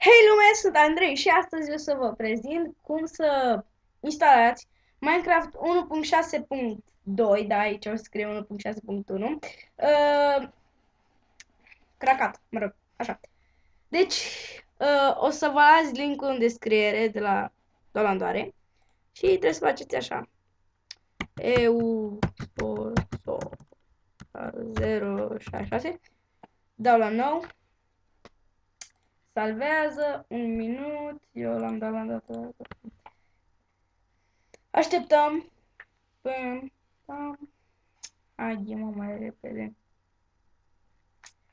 Hei lume, sunt Andrei și astăzi o să vă prezint cum să instalați Minecraft 1.6.2, da, aici o să scrie 1.6.1, cracat, mă rog, așa. Deci, o să vă las linkul în descriere de la Dolandoare și trebuie să faceți așa. EU so 066, dau la nou, salvează, un minut, eu l-am dat. Așteptăm până... Haide, mă, mai repede.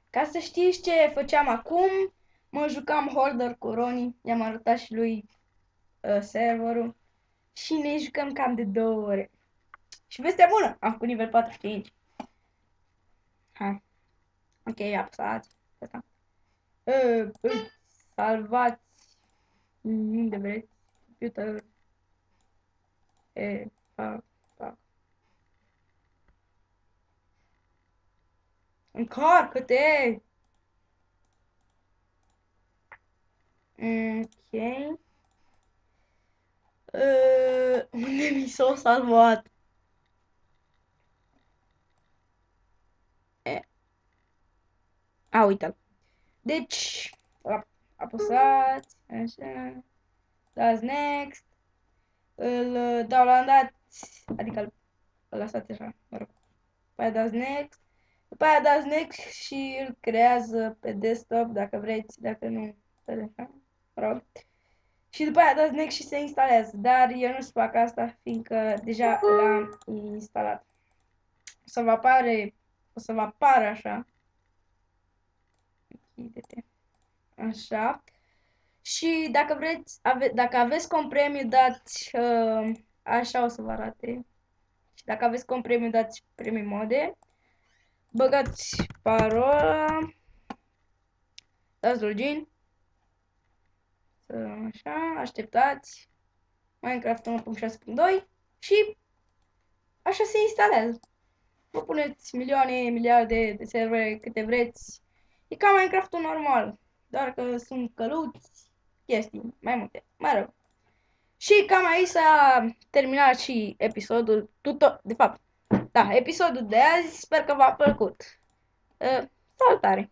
Ca să știți ce făceam acum, mă jucam Holder cu Roni, i-am arătat și lui serverul și ne jucăm cam de 2 ore. Și vestea bună, am făcut nivel 45. Hai, ok, apăsați. Asta. Salvați unde vreți. Computer. Fac, fac. Încarcă-te! Ok. Unde mi s-a salvat? E, uite-l. Deci, apăsați, așa, dați next, îl dau la un dat, adică îl lăsați așa, mă rog. După aia dați next, după aia dați next și îl creează pe desktop dacă vreți, dacă nu, așa, mă rog. Și după aia dați next și se instalează, dar eu nu să fac asta, fiindcă deja l-am instalat. O să vă apară așa. Închide-te. Așa. Și dacă vreți, dacă aveți compremiu, dați așa o să vă arate. Și dacă aveți compremiu, dați premium mode. Băgați parola. Dați login. Așa, așteptați. Minecraft 1.6.2 și așa se instalează. Vă puneți milioane, miliarde de servere câte vreți. E ca Minecraft-ul normal. Doar că sunt căluți, chestii, mai multe. Mă rog. Și cam aici s-a terminat și episodul, de fapt, da, episodul de azi. Sper că v-a plăcut. Salutare!